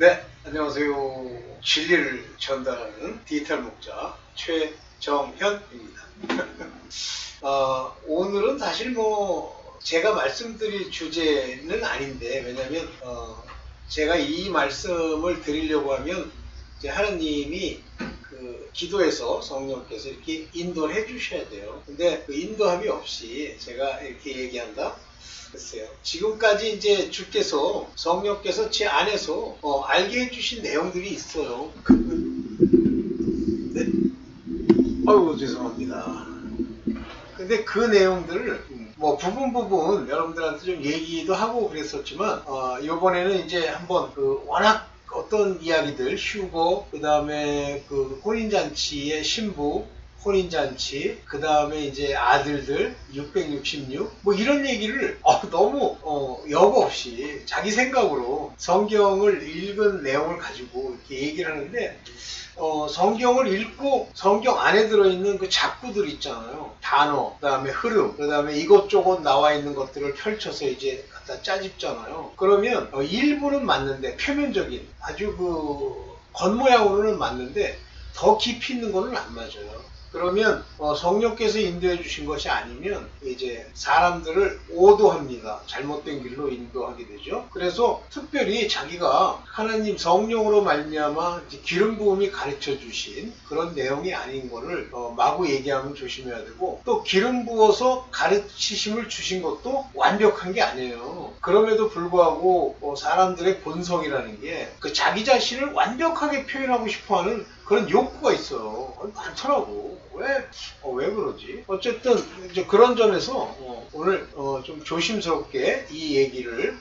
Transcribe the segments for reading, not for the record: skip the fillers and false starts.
네, 안녕하세요. 진리를 전달하는 디지털 목자 최정현입니다. 오늘은 사실 제가 말씀드릴 주제는 아닌데, 왜냐면 제가 이 말씀을 드리려고 하면 이제 하나님이 그 기도에서 성령께서 이렇게 인도를 해주셔야 돼요. 근데 그 인도함이 없이 제가 이렇게 얘기한다? 글쎄요. 지금까지 이제 주께서 성령께서 제 안에서 알게 해주신 내용들이 있어요. 네. 아이고 죄송합니다. 근데 그 내용들을 부분 여러분들한테 좀 얘기도 하고 그랬었지만 이번에는 이제 한번 그 워낙 어떤 이야기들 휴거 그 다음에 그 혼인잔치의 신부 혼인잔치, 그 다음에 이제 아들들 666 이런 얘기를 너무 여과 없이 자기 생각으로 성경을 읽은 내용을 가지고 이렇게 얘기를 하는데 성경을 읽고 성경 안에 들어있는 그 작구들 있잖아요. 단어, 그 다음에 흐름, 그 다음에 이것저것 나와 있는 것들을 펼쳐서 이제 갖다 짜집잖아요. 그러면 일부는 맞는데 표면적인 아주 그 겉모양으로는 맞는데 더 깊이 있는 거는 안 맞아요. 그러면 성령께서 인도해 주신 것이 아니면 이제 사람들을 오도합니다. 잘못된 길로 인도하게 되죠. 그래서 특별히 자기가 하나님 성령으로 말미암아 기름 부음이 가르쳐 주신 그런 내용이 아닌 거를 마구 얘기하면 조심해야 되고, 또 기름 부어서 가르치심을 주신 것도 완벽한 게 아니에요. 그럼에도 불구하고 사람들의 본성이라는 게 그 자기 자신을 완벽하게 표현하고 싶어하는 그런 욕구가 있어요. 많더라고. 왜 그러지? 어쨌든 이제 그런 점에서 오늘 좀 조심스럽게 이 얘기를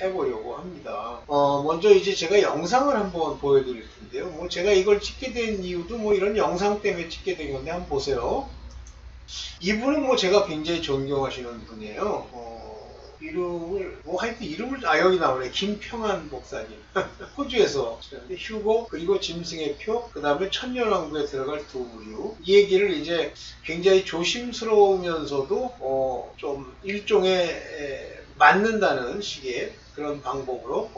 해보려고 합니다. 먼저 이제 제가 영상을 한번 보여드릴 텐데요. 제가 이걸 찍게 된 이유도 이런 영상 때문에 찍게 된 건데 한번 보세요. 이분은 제가 굉장히 존경하시는 분이에요. 이름을 하여튼 이름을 여기 나오네. 김평한 목사님. 호주에서 휴고 그리고 짐승의 표 그 다음에 천년왕국에 들어갈 두 부류, 이 얘기를 이제 굉장히 조심스러우면서도 좀 일종의 맞는다는 식의 그런 방법으로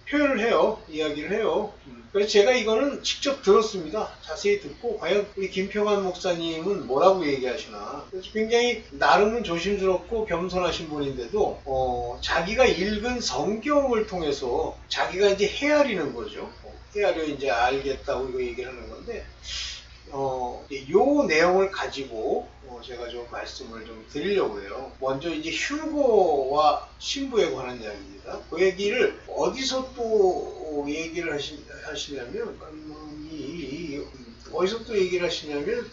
표현을 해요. 이야기를 해요. 그래서 제가 이거는 직접 들었습니다. 자세히 듣고 과연 우리 김평환 목사님은 뭐라고 얘기하시나. 그래서 굉장히 나름은 조심스럽고 겸손하신 분인데도 자기가 읽은 성경을 통해서 자기가 이제 헤아리는 거죠. 헤아려 이제 알겠다고 이거 얘기를 하는 건데 요 내용을 가지고 제가 좀 말씀을 좀 드리려고 해요. 먼저 이제 휴거와 신부에 관한 이야기입니다. 그 얘기를 어디서 또 얘기를 하시냐면 어디서 또 얘기를 하시냐면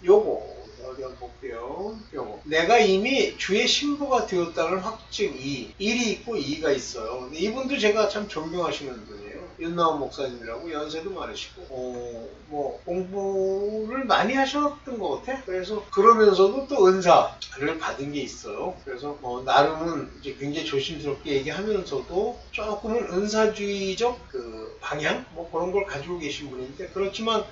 요거 어디 한번 볼게요. 요거 내가 이미 주의 신부가 되었다는 확증이 1이 있고 2가 있어요. 근데 이분도 제가 참 존경하시는 분이에요. 윤나원 목사님이라고 연세도 많으시고 공부를 많이 하셨던 것 같아. 그래서 그러면서도 또 은사를 받은 게 있어요. 그래서 나름은 이제 굉장히 조심스럽게 얘기하면서도 조금은 은사주의적 그 방향 그런 걸 가지고 계신 분인데, 그렇지만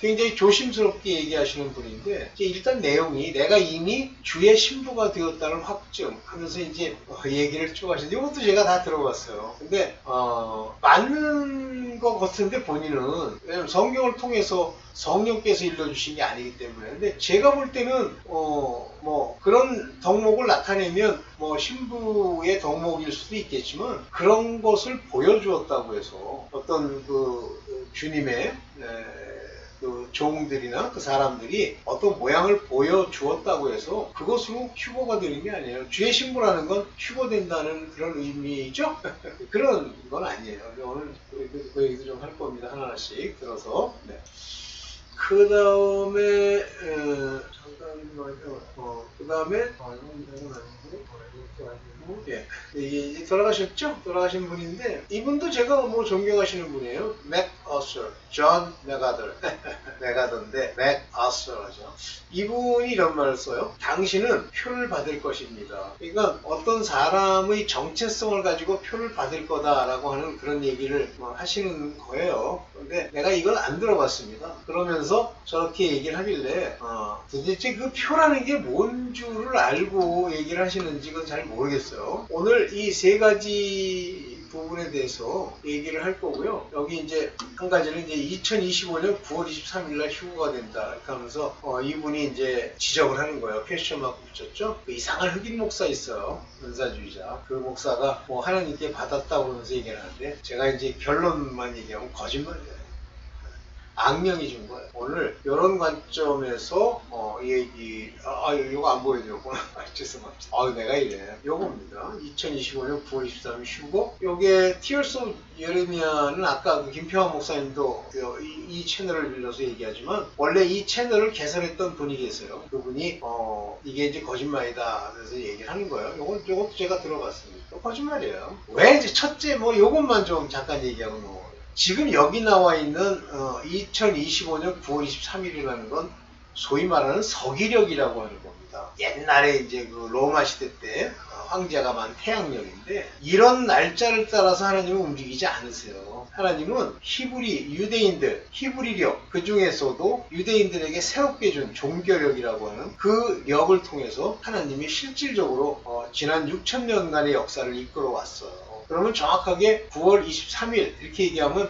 굉장히 조심스럽게 얘기하시는 분인데, 일단 내용이 내가 이미 주의 신부가 되었다는 확증 하면서 이제 얘기를 쭉 하시는데, 이것도 제가 다 들어봤어요. 근데 맞는 것 같은데 본인은, 왜냐면 성경을 통해서 성령께서 일러주신 게 아니기 때문에. 근데 제가 볼 때는 그런 덕목을 나타내면 신부의 덕목일 수도 있겠지만, 그런 것을 보여주었다고 해서 어떤 그 주님의 그 종들이나 그 사람들이 어떤 모양을 보여주었다고 해서 그것으로 휴거가 되는 게 아니에요. 주의 신부라는 건 휴거된다는 그런 의미죠? 그런 건 아니에요. 오늘 그 얘기도 좀 할 겁니다. 하나씩 들어서. 네. 그 다음에 그 다음에 이제 돌아가셨죠? 돌아가신 분인데, 이분도 제가 존경하시는 분이에요. 맥어서, 존 맥아들. 맥아들인데 맥어서죠. 이분이 이런 말을 써요. 당신은 표를 받을 것입니다. 그러니까 어떤 사람의 정체성을 가지고 표를 받을 거다라고 하는 그런 얘기를 하시는 거예요. 근데 내가 이걸 안 들어봤습니다. 그러면서 저렇게 얘기를 하길래 도대체 그 표라는 게 뭔 줄을 알고 얘기를 하시는지 그건 잘 모르겠어요. 오늘 이 세 가지 부분에 대해서 얘기를 할 거고요. 여기 이제 한 가지는 이제 2025년 9월 23일 날 휴거가 된다 이렇게 하면서 이분이 이제 지적을 하는 거예요. 퀘스천 마크 붙였죠. 그 이상한 흑인 목사 있어요. 은사주의자. 그 목사가 뭐 하나님께 받았다고 그러면서 얘기를 하는데 제가 이제 결론만 얘기하면 거짓말이에요. 악령이 준 거예요. 오늘 이런 관점에서 얘기 이거 안 보여드렸구나. 죄송합니다. 내가 이래. 요겁니다. 2025년 9월 23일 휴거. 요게 Tears of 예레미야는 아까 그 김평환 목사님도 이 채널을 빌려서 얘기하지만 원래 이 채널을 개설했던 분이 계세요. 그분이 이게 이제 거짓말이다 그래서 얘기를 하는 거예요. 요것도 제가 들어봤습니다. 거짓말이에요. 왜 이제 첫째 요것만 좀 잠깐 얘기하고 넘어가요. 지금 여기 나와 있는 2025년 9월 23일이라는 건 소위 말하는 서기력이라고 하는 겁니다. 옛날에 이제 그 로마 시대 때 황제가 만 태양력인데 이런 날짜를 따라서 하나님은 움직이지 않으세요. 하나님은 히브리력 그 중에서도 유대인들에게 새롭게 준 종교력이라고 하는 그 력을 통해서 하나님이 실질적으로 지난 6,000년간의 역사를 이끌어 왔어요. 그러면 정확하게 9월 23일 이렇게 얘기하면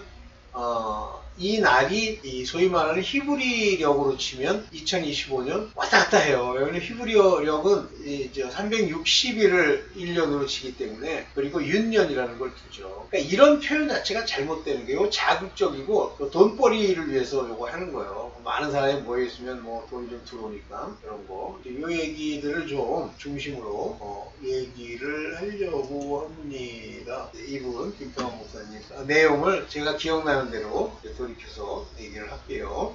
이 날이 소위 말하는 히브리력으로 치면 2025년 왔다 갔다 해요. 여기는 히브리력은 이제 360일을 1년으로 치기 때문에 그리고 윤년이라는 걸 두죠. 그러니까 이런 표현 자체가 잘못되는 게요. 자극적이고 돈벌이를 위해서 요거 하는 거예요. 많은 사람이 모여있으면 뭐 돈이 좀 들어오니까 이런 거. 이 얘기들을 좀 중심으로 얘기를 하려고 합니다. 이분 김평환 목사님 내용을 제가 기억나는 대로 돌이켜서 얘기를 할게요.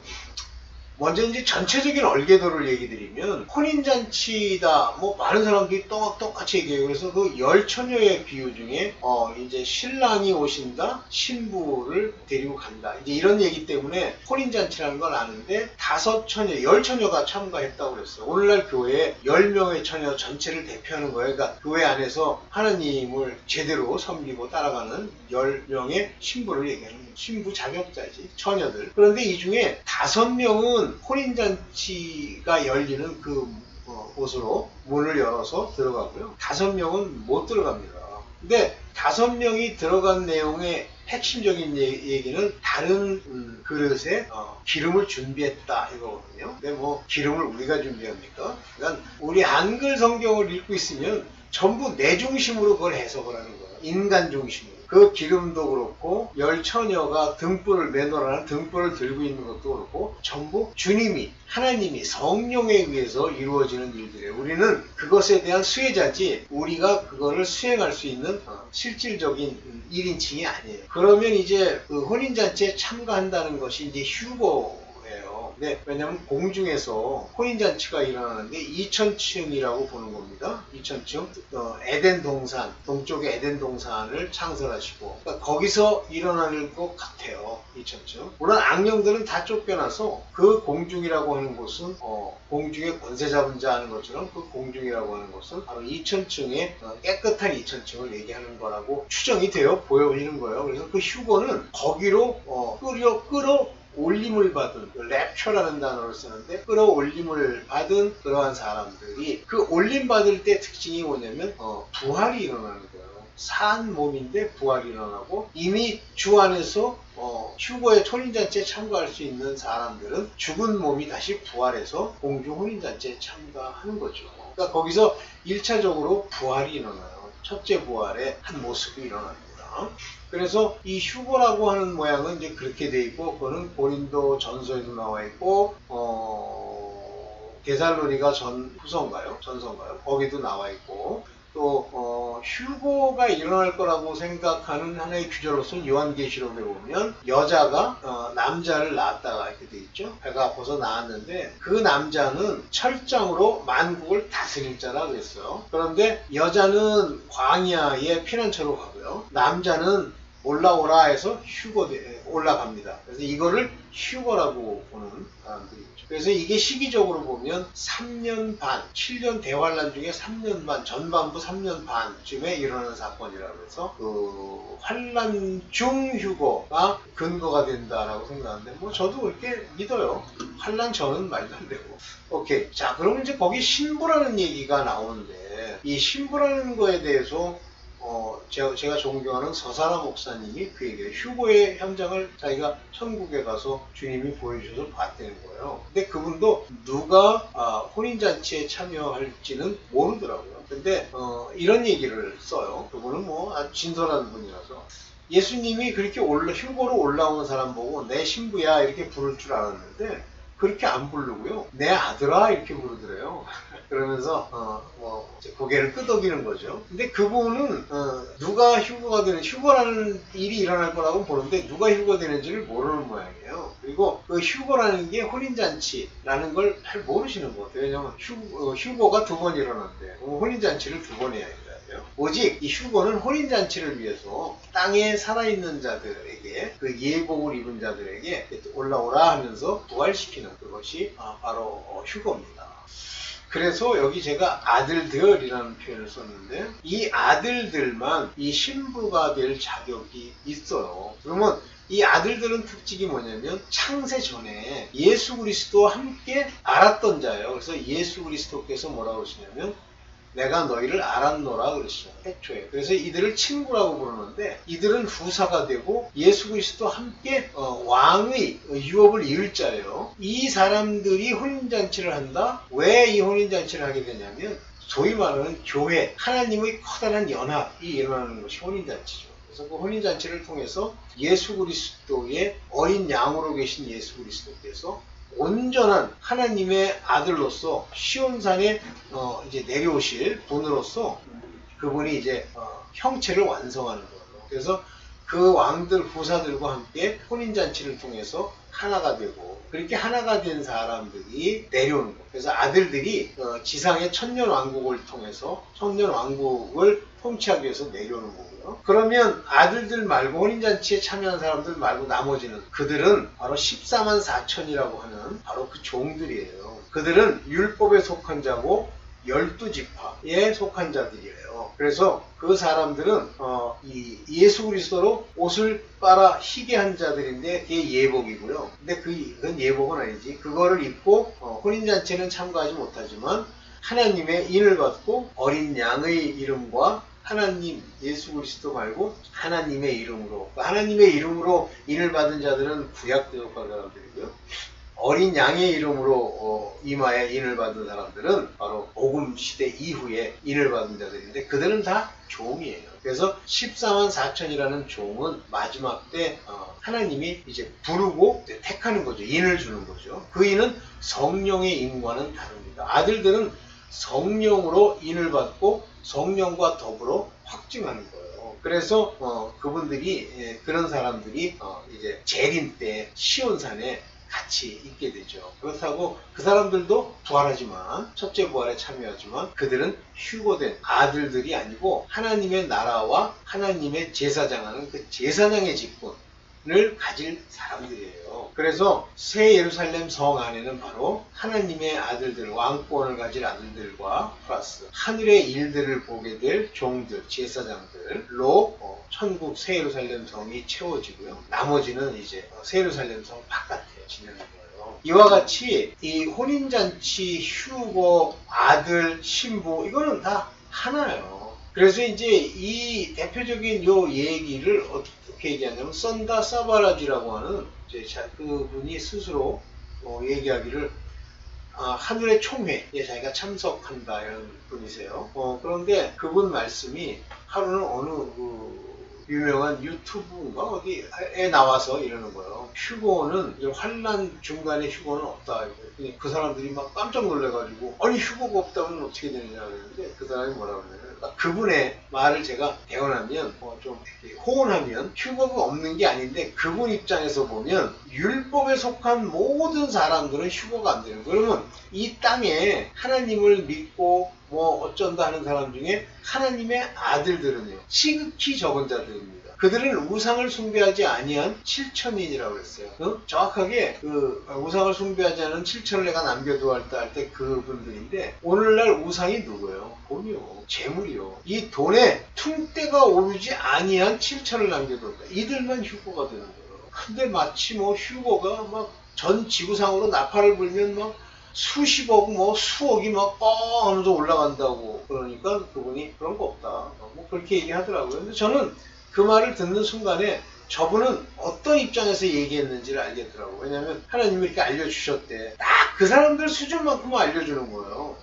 먼저 이제 전체적인 얼개도를 얘기 드리면 혼인잔치다 뭐 많은 사람들이 똑같이 얘기해요. 그래서 그 10처녀의 비유 중에 이제 신랑이 오신다 신부를 데리고 간다 이제 이런 얘기 때문에 혼인잔치라는 걸 아는데 5처녀 10처녀가 참가했다고 그랬어요. 오늘날 교회에 10명의 처녀 전체를 대표하는 거예요. 그러니까 교회 안에서 하나님을 제대로 섬기고 따라가는 10명의 신부를 얘기하는 거예요. 신부 자격자지 처녀들. 그런데 이 중에 5명은 혼인잔치가 열리는 그 곳으로 문을 열어서 들어가고요. 5명은 못 들어갑니다. 근데 5명이 들어간 내용의 핵심적인 얘기는 다른 그릇에 기름을 준비했다 이거거든요. 근데 뭐 기름을 우리가 준비합니까? 그러니까 우리 한글 성경을 읽고 있으면 전부 내 중심으로 그걸 해석을 하는 거예요. 인간 중심으로. 그 기름도 그렇고 10처녀가 등불을 매너라는 등불을 들고 있는 것도 그렇고 전부 주님이 하나님이 성령에 의해서 이루어지는 일들이에요. 우리는 그것에 대한 수혜자지 우리가 그거를 수행할 수 있는 실질적인 1인칭이 아니에요. 그러면 이제 그 혼인잔치에 참가한다는 것이 이제 휴거 네, 왜냐하면 공중에서 혼인잔치가 일어나는데 2000층이라고 보는 겁니다. 2000층 에덴 동산, 동쪽의 에덴 동산을 창설하시고 그러니까 거기서 일어날 것 같아요. 2000층. 물론 악령들은 다 쫓겨나서 그 공중이라고 하는 곳은 공중에 권세 잡은 자 하는 것처럼 그 공중이라고 하는 것은 바로 2000층의 깨끗한 2000층을 얘기하는 거라고 추정이 되어 보여지는 거예요. 그래서 그 휴거는 거기로 끌어 올림을 받은 랩처라는 단어를 쓰는데 끌어올림을 받은 그러한 사람들이 그 올림 받을 때 특징이 뭐냐면 부활이 일어나는 거예요. 산 몸인데 부활이 일어나고 이미 주 안에서 휴거의 혼인잔치에 참가할 수 있는 사람들은 죽은 몸이 다시 부활해서 공중 혼인잔치에 참가하는 거죠. 그러니까 거기서 1차적으로 부활이 일어나요. 첫째 부활의 한 모습이 일어납니다. 그래서 이 휴거라고 하는 모양은 이제 그렇게 돼 있고, 그거는 고린도 전서에도 나와 있고, 데살로니가 후서인가요? 전서인가요? 거기도 나와 있고, 또 휴거가 일어날 거라고 생각하는 하나의 규절로서는 요한계시록에 보면 여자가 남자를 낳았다가 이렇게 돼 있죠. 배가 아파서 낳았는데 그 남자는 철장으로 만국을 다스릴 자라 그랬어요. 그런데 여자는 광야의 피난처로 가고요. 남자는 올라오라 해서 올라갑니다. 그래서 이거를 휴거라고 보는 사람들이 있죠. 그래서 이게 시기적으로 보면 3년 반, 7년 대환란 중에 3년 반, 전반부 3년 반쯤에 일어나는 사건이라고 해서 그 환란 중 휴거가 근거가 된다라고 생각하는데 뭐 저도 그렇게 믿어요. 환란 전은 말도 안 되고. 오케이. 자, 그러면 이제 거기 신부라는 얘기가 나오는데 이 신부라는 거에 대해서 제가 존경하는 서사라 목사님이 그 얘기예요. 휴거의 현장을 자기가 천국에 가서 주님이 보여주셔서 봤다는 거예요. 근데 그분도 누가 혼인잔치에 참여할지는 모르더라고요. 근데 이런 얘기를 써요. 그분은 뭐 아주 진솔한 분이라서 예수님이 그렇게 휴거로 올라오는 사람 보고 내 신부야 이렇게 부를 줄 알았는데 그렇게 안 부르고요. 내 아들아 이렇게 부르더래요. 그러면서 이제 고개를 끄덕이는 거죠. 근데 그분은 누가 휴거라는 일이 일어날 거라고 보는데 누가 휴거되는지를 모르는 모양이에요. 그리고 그 휴거라는 게 혼인잔치라는 걸 잘 모르시는 것 같아요. 왜냐하면 휴거가 두 번 일어난대. 혼인잔치를 두 번 해야 돼요. 오직 이 휴거는 혼인잔치를 위해서 땅에 살아있는 자들에게 그 예복을 입은 자들에게 올라오라 하면서 부활시키는 그것이 바로 휴거입니다. 그래서 여기 제가 아들들이라는 표현을 썼는데 이 아들들만 이 신부가 될 자격이 있어요. 그러면 이 아들들은 특징이 뭐냐면 창세 전에 예수 그리스도와 함께 알았던 자예요. 그래서 예수 그리스도께서 뭐라고 그러시냐면 내가 너희를 알았노라 그러시죠. 애초에. 그래서 이들을 친구라고 부르는데 이들은 후사가 되고 예수 그리스도와 함께 왕의 유업을 이을 자예요. 이 사람들이 혼인잔치를 한다? 왜 이 혼인잔치를 하게 되냐면 소위 말하는 교회, 하나님의 커다란 연합이 일어나는 것이 혼인잔치죠. 그래서 그 혼인잔치를 통해서 예수 그리스도의 어린 양으로 계신 예수 그리스도께서 온전한 하나님의 아들로서 시온산에 이제 내려오실 분으로서 그분이 이제 형체를 완성하는 거예요. 그래서 그 왕들 후사들과 함께 혼인잔치를 통해서 하나가 되고 그렇게 하나가 된 사람들이 내려오는 거예요. 그래서 아들들이 지상의 천년왕국을 통해서 천년왕국을 통치하기 위해서 내려오는 거고요. 그러면 아들들 말고 혼인잔치에 참여한 사람들 말고 나머지는 그들은 바로 14만 4천이라고 하는 바로 그 종들이에요. 그들은 율법에 속한 자고 12지파에 속한 자들이에요. 그래서 그 사람들은 이 예수 그리스도로 옷을 빨아 희게 한 자들인데 그게 예복이고요. 근데 그건 예복은 아니지. 그거를 입고 혼인잔치는 참가하지 못하지만 하나님의 인을 받고 어린 양의 이름과 하나님 예수 그리스도 말고 하나님의 이름으로 하나님의 이름으로 인을 받은 자들은 구약 대적한 사람들이고요. 어린 양의 이름으로 이마에 인을 받은 사람들은 바로 복음 시대 이후에 인을 받은 자들인데 그들은 다 종이에요. 그래서 14만 4천이라는 종은 마지막 때 하나님이 이제 부르고 이제 택하는 거죠. 인을 주는 거죠. 그 인은 성령의 인과는 다릅니다. 아들들은 성령으로 인을 받고 성령과 더불어 확증하는 거예요. 그래서 그분들이 그런 사람들이 이제 재림 때 시온산에 같이 있게 되죠. 그렇다고 그 사람들도 부활하지만 첫째 부활에 참여하지만 그들은 휴거된 아들들이 아니고 하나님의 나라와 하나님의 제사장하는 그 제사장의 직분을 가질 사람들이에요. 그래서 새 예루살렘 성 안에는 바로 하나님의 아들들, 왕권을 가질 아들들과 플러스 하늘의 일들을 보게 될 종들, 제사장들로 천국 새 예루살렘 성이 채워지고요. 나머지는 이제 새 예루살렘 성 바깥에 지내는 거예요. 이와 같이 이 혼인잔치, 휴거, 아들, 신부 이거는 다 하나예요. 그래서 이제 이 대표적인 요 얘기를 어떻게 얘기하냐면 썬다 사바라지라고 하는 이제 그분이 스스로 얘기하기를 하늘의 총회에 자기가 참석한다 이런 분이세요. 그런데 그분 말씀이 하루는 어느 유명한 유튜브인가 어디에 나와서 이러는 거예요. 휴거는 환란 중간에 휴거는 없다. 그 사람들이 막 깜짝 놀래가지고 아니 휴거가 없다면 어떻게 되느냐 그랬는데 그 사람이 뭐라 그러냐면 그분의 말을 제가 대언하면 좀 호언하면 휴거가 없는 게 아닌데 그분 입장에서 보면 율법에 속한 모든 사람들은 휴거가 안 되는 거예요. 그러면 이 땅에 하나님을 믿고 뭐 어쩐다 하는 사람 중에 하나님의 아들들은요 지극히 적은 자들입니다. 그들은 우상을 숭배하지 아니한 7천인이라고 했어요. 정확하게 그 우상을 숭배하지 않은 7천을 내가 남겨두었다 할 때 그분들인데 오늘날 우상이 누구예요? 돈이요. 재물이요. 이 돈에 퉁대가 오르지 아니한 7천을 남겨두었다. 이들만 휴거가 되는 거예요. 근데 마치 뭐 휴거가 막 전 지구상으로 나팔을 불면 막 수십억 뭐 수억이 막 하면서 올라간다고 그러니까 그분이 그런 거 없다 뭐 그렇게 얘기하더라고요. 근데 저는 그 말을 듣는 순간에 저분은 어떤 입장에서 얘기했는지를 알겠더라고요. 왜냐하면 하나님이 이렇게 알려주셨대. 딱 그 사람들 수준만큼은 알려주는 거예요.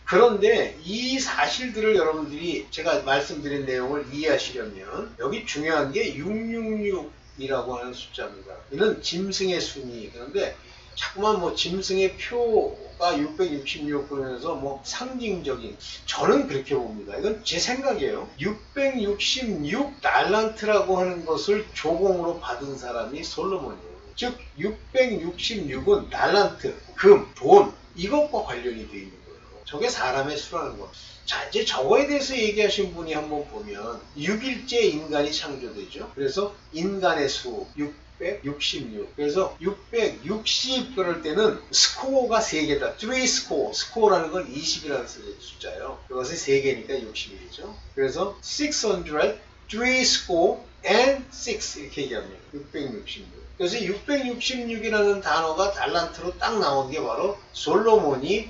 그런데 이 사실들을 여러분들이 제가 말씀드린 내용을 이해하시려면 여기 중요한 게 666이라고 하는 숫자입니다. 이는 짐승의 순위. 그런데 자꾸만 뭐 짐승의 표가 666 그러면서 뭐 상징적인, 저는 그렇게 봅니다. 이건 제 생각이에요. 666 달란트라고 하는 것을 조공으로 받은 사람이 솔로몬이에요. 즉 666은 달란트, 금, 돈 이것과 관련이 되어 있는 거예요. 저게 사람의 수라는 거. 자, 이제 저거에 대해서 얘기하신 분이 한번 보면 6일째 인간이 창조되죠. 그래서 인간의 수 666. 그래서 660 그럴 때는 스코어가 3개다. 3 스코어. 스코어라는 건 20이라는 숫자예요. 그것이 3개니까 60이죠. 그래서 600, 3 score and 6 이렇게 얘기합니다. 666. 그래서 666이라는 단어가 달란트로 딱 나온 게 바로 솔로몬이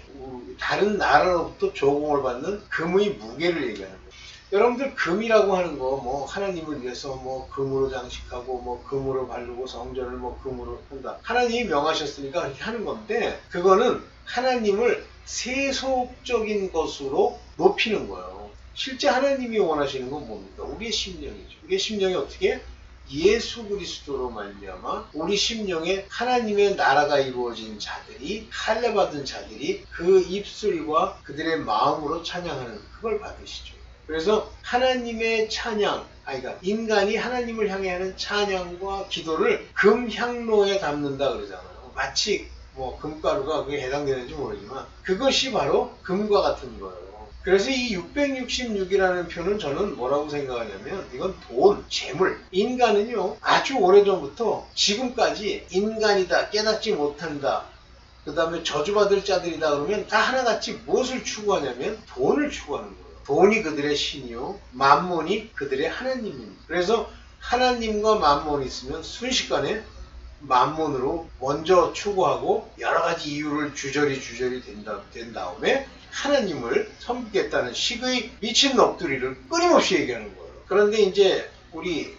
다른 나라로부터 조공을 받는 금의 무게를 얘기하는 거예요. 여러분들 금이라고 하는 거 뭐 하나님을 위해서 뭐 금으로 장식하고 뭐 금으로 바르고 성전을 뭐 금으로 한다. 하나님이 명하셨으니까 그렇게 하는 건데 그거는 하나님을 세속적인 것으로 높이는 거예요. 실제 하나님이 원하시는 건 뭡니까? 우리의 심령이죠. 우리의 심령이 어떻게? 예수 그리스도로 말미암아 우리 심령에 하나님의 나라가 이루어진 자들이, 할례받은 자들이 그 입술과 그들의 마음으로 찬양하는 그걸 받으시죠. 그래서 하나님의 찬양, 그러니까 인간이 하나님을 향해 하는 찬양과 기도를 금향로에 담는다 그러잖아요. 마치 뭐 금가루가 그게 해당되는지 모르지만 그것이 바로 금과 같은 거예요. 그래서 이 666이라는 표는 저는 뭐라고 생각하냐면 이건 돈, 재물. 인간은요 아주 오래전부터 지금까지 인간이다, 깨닫지 못한다, 그 다음에 저주받을 자들이다 그러면 다 하나같이 무엇을 추구하냐면 돈을 추구하는 거예요. 돈이 그들의 신이요 만몬이 그들의 하나님입니다. 그래서 하나님과 만몬이 있으면 순식간에 만몬으로 먼저 추구하고 여러가지 이유를 주저리 된 다음에 하나님을 섬기겠다는 식의 미친 넋두리를 끊임없이 얘기하는 거예요. 그런데 이제 우리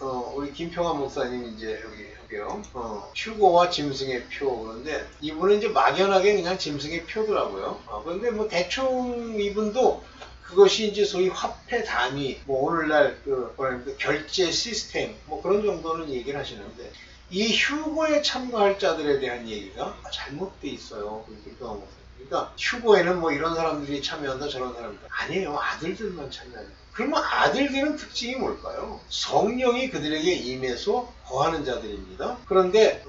김평환 목사님이 이제 여기 휴거와 짐승의 표. 그런데 이분은 이제 막연하게 그냥 짐승의 표더라고요. 그런데 뭐 대충 이분도 그것이 이제 소위 화폐 단위, 뭐 오늘날 결제 시스템, 뭐 그런 정도는 얘기를 하시는데 이 휴거에 참가할 자들에 대한 얘기가 잘못돼 있어요. 그러니까 휴거에는 뭐 이런 사람들이 참여한다, 저런 사람들 아니에요. 아들들만 참여해요. 그러면 아들들은 특징이 뭘까요? 성령이 그들에게 임해서 거하는 자들입니다. 그런데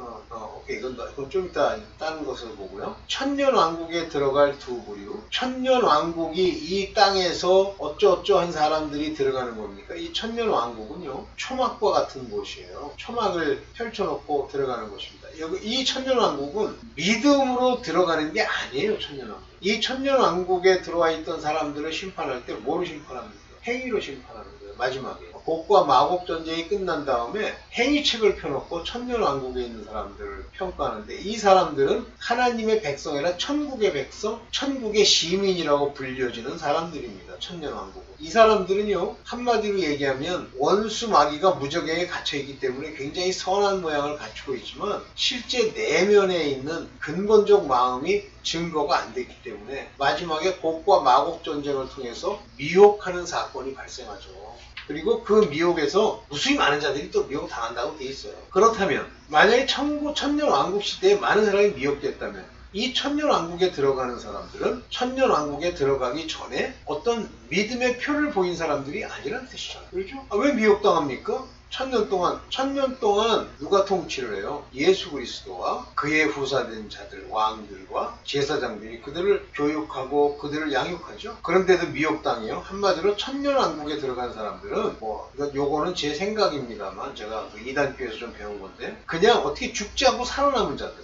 오케이, 이건 좀 이따 다른 것을 보고요. 천년왕국에 들어갈 두 부류. 천년왕국이 이 땅에서 어쩌어쩌한 사람들이 들어가는 겁니까? 이 천년왕국은요 초막과 같은 곳이에요. 초막을 펼쳐놓고 들어가는 곳입니다. 이 천년왕국은 믿음으로 들어가는 게 아니에요. 천년왕국. 이 천년왕국에 들어와 있던 사람들을 심판할 때 뭐로 심판합니까? 행위로 심판하는 거예요. 마지막에 곡과 마곡 전쟁이 끝난 다음에 행위책을 펴놓고 천년왕국에 있는 사람들을 평가하는데 이 사람들은 하나님의 백성이라 천국의 백성, 천국의 시민이라고 불려지는 사람들입니다. 천년왕국은. 이 사람들은요 한마디로 얘기하면 원수 마귀가 무적행에 갇혀있기 때문에 굉장히 선한 모양을 갖추고 있지만 실제 내면에 있는 근본적 마음이 증거가 안 됐기 때문에 마지막에 곡과 마곡 전쟁을 통해서 미혹하는 사건이 발생하죠. 그리고 그 미혹에서 무수히 많은 자들이 또 미혹 당한다고 돼 있어요. 그렇다면 만약에 천년왕국 시대에 많은 사람이 미혹됐다면 이 천년왕국에 들어가는 사람들은 천년왕국에 들어가기 전에 어떤 믿음의 표를 보인 사람들이 아니란 뜻이잖아요. 그렇죠? 왜 미혹당합니까? 천년 동안 누가 통치를 해요? 예수 그리스도와 그의 후사된 자들, 왕들과 제사장들이 그들을 교육하고 그들을 양육하죠. 그런데도 미혹당해요. 한마디로 천년왕국에 들어간 사람들은 요거는 제 생각입니다만 제가 이단교에서 좀 배운 건데 그냥 어떻게 죽지 않고 살아남은 자들,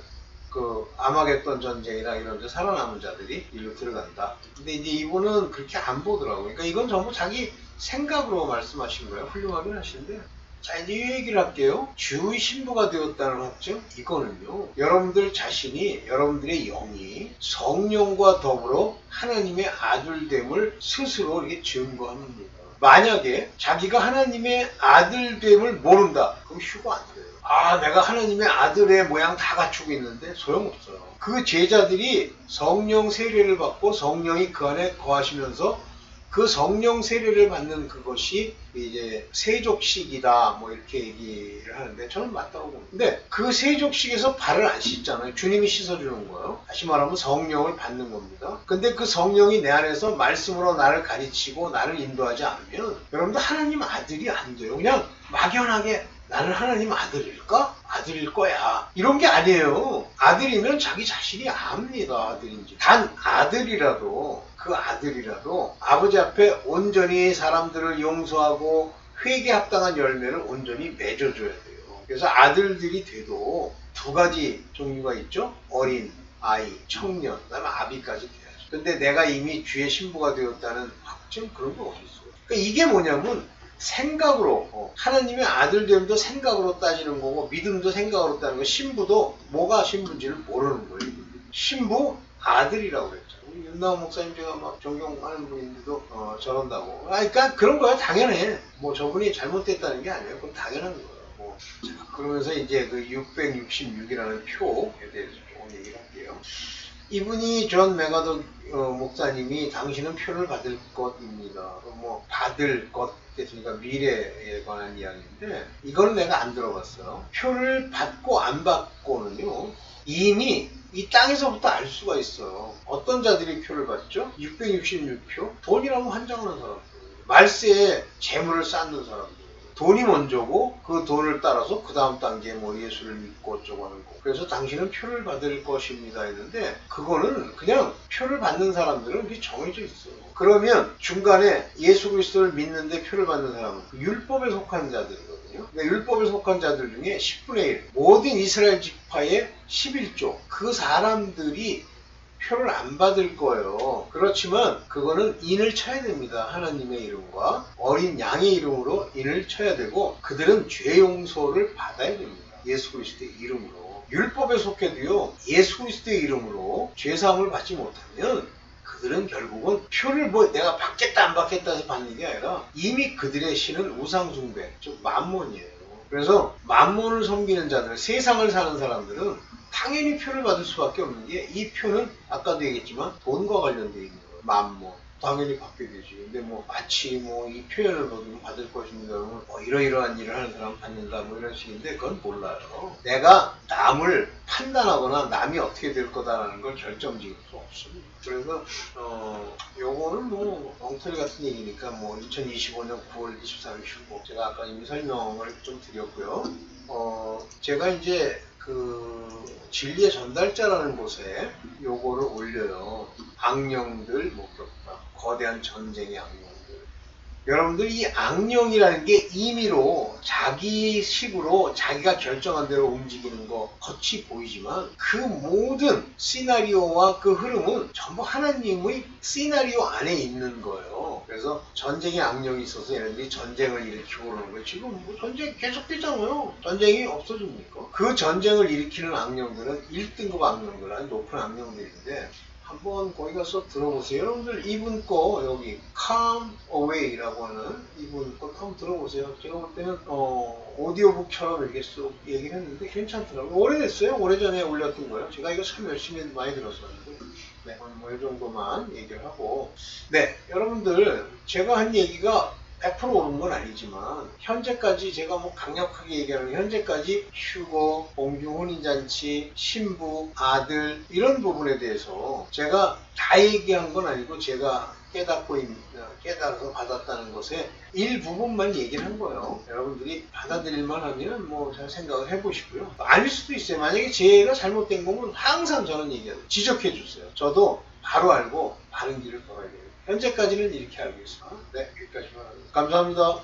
아마겟돈 전쟁이나 이런 데 살아남은 자들이 일로 들어간다. 근데 이제 이분은 그렇게 안 보더라고요. 그러니까 이건 전부 자기 생각으로 말씀하신 거예요. 훌륭하긴 하신데 자, 이제 이 얘기를 할게요. 주의 신부가 되었다는 확증, 이거는요, 여러분들 자신이, 여러분들의 영이 성령과 더불어 하나님의 아들됨을 스스로 이렇게 증거합니다. 만약에 자기가 하나님의 아들됨을 모른다, 그럼 휴가 안 돼요. 아, 내가 하나님의 아들의 모양 다 갖추고 있는데 소용없어요. 그 제자들이 성령 세례를 받고 성령이 그 안에 거하시면서 그 성령 세례를 받는 그것이 이제 세족식이다, 뭐 이렇게 얘기를 하는데 저는 맞다고 봅니다. 근데 그 세족식에서 발을 안 씻잖아요. 주님이 씻어주는 거예요. 다시 말하면 성령을 받는 겁니다. 근데 그 성령이 내 안에서 말씀으로 나를 가르치고 나를 인도하지 않으면 여러분들 하나님 아들이 안 돼요. 그냥 막연하게 나는 하나님 아들일까? 아들일 거야. 이런 게 아니에요. 아들이면 자기 자신이 압니다. 아들인지. 단 아들이라도, 그 아들이라도 아버지 앞에 온전히 사람들을 용서하고 회개 합당한 열매를 온전히 맺어줘야 돼요. 그래서 아들들이 돼도 두 가지 종류가 있죠. 어린 아이, 청년, 그다음에 아비까지 돼야죠. 근데 내가 이미 주의 신부가 되었다는 확증, 그런 거 어디 있어요? 그러니까 이게 뭐냐면 생각으로, 하나님의 아들됨도 생각으로 따지는 거고 믿음도 생각으로 따지는 거. 신부도 뭐가 신부인지를 모르는 거예요. 신부 아들이라고 그랬죠. 우리 윤나원 목사님 제가 막 존경하는 분인데도 저런다고. 그러니까 그런 거야. 당연해. 뭐 저분이 잘못됐다는 게 아니에요. 그건 당연한 거예요. 뭐 자, 그러면서 이제 그 666이라는 표에 대해서 조금 얘기를 할게요. 이분이 존 맥아더 목사님이 당신은 표를 받을 것입니다. 뭐 받을 것 됐으니까 미래에 관한 이야기인데 이거는 내가 안 들어봤어요. 표를 받고 안 받고는요 이미 이 땅에서부터 알 수가 있어요. 어떤 자들이 표를 받죠? 666표? 돈이라면 환장하는 사람들, 말세에 재물을 쌓는 사람들. 돈이 먼저고 그 돈을 따라서 그 다음 단계에 뭐 예수를 믿고 어쩌고 하는 거. 그래서 당신은 표를 받을 것입니다 했는데 그거는 그냥 표를 받는 사람들은 이게 정해져 있어요. 그러면 중간에 예수 그리스도를 믿는데 표를 받는 사람은 율법에 속한 자들이거든요. 그러니까 율법에 속한 자들 중에 10분의 1, 모든 이스라엘 지파의 11조, 그 사람들이 표를 안 받을 거예요. 그렇지만 그거는 인을 쳐야 됩니다. 하나님의 이름과 어린 양의 이름으로 인을 쳐야 되고 그들은 죄 용서를 받아야 됩니다. 예수 그리스도의 이름으로. 율법에 속해도요. 예수 그리스도의 이름으로 죄사함을 받지 못하면 그들은 결국은 표를 뭐 내가 받겠다 안 받겠다 해서 받는 게 아니라 이미 그들의 신은 우상숭배, 즉 만몬이에요. 그래서 만몬을 섬기는 자들, 세상을 사는 사람들은 당연히 표를 받을 수밖에 없는 게 이 표는 아까도 얘기했지만 돈과 관련되어 있는 거예요. 만몬. 당연히 받게 되지. 근데 뭐 마치 뭐 이 표현을 보면 받을 것입니다. 뭐 이러이러한 일을 하는 사람 받는다 뭐 이런 식인데 그건 몰라요. 내가 남을 판단하거나 남이 어떻게 될 거다라는 걸 결정지을 수 없습니다. 그래서 요거는 뭐 엉터리 같은 얘기니까 뭐 2025년 9월 24일 휴고 제가 아까 이미 설명을 좀 드렸고요. 제가 이제 그 진리의 전달자라는 곳에 요거를 올려요. 악령들 목격다. 거대한 전쟁의 악령들. 여러분들 이 악령이라는 게 임의로 자기 식으로 자기가 결정한 대로 움직이는 거 겉이 보이지만 그 모든 시나리오와 그 흐름은 전부 하나님의 시나리오 안에 있는 거예요. 그래서 전쟁의 악령이 있어서 얘네들이 전쟁을 일으키고 그러는 거예요. 지금 뭐 전쟁 계속되잖아요. 전쟁이 없어집니까? 그 전쟁을 일으키는 악령들은 1등급 악령들, 아주 높은 악령들인데 한번 거기 가서 들어보세요. 여러분들 이분 거 여기 Calm Away라고 하는 이분 거 한번 들어보세요. 제가 볼 때는 오디오북처럼 이렇게 쭉 얘기를 했는데 괜찮더라고요. 오래됐어요. 오래전에 올렸던 거예요. 제가 이거 참 열심히 많이 들었었는데 네, 뭐 이 정도만 얘기를 하고 네, 여러분들 제가 한 얘기가 100% 옳은 건 아니지만 현재까지 제가 뭐 강력하게 얘기하는 현재까지 휴거, 공중 혼인잔치, 신부, 아들 이런 부분에 대해서 제가 다 얘기한 건 아니고 제가 깨달아서 받았다는 것에 일부분만 얘기를 한 거예요. 여러분들이 받아들일만 하면 뭐 잘 생각을 해보시고요. 아닐 수도 있어요. 만약에 제가 잘못된 거면 항상 저는 얘기해요. 지적해 주세요. 저도 바로 알고 바른 길을 걸어야 돼요. 현재까지는 이렇게 알고 있습니다. 네, 여기까지만 합니다. 감사합니다.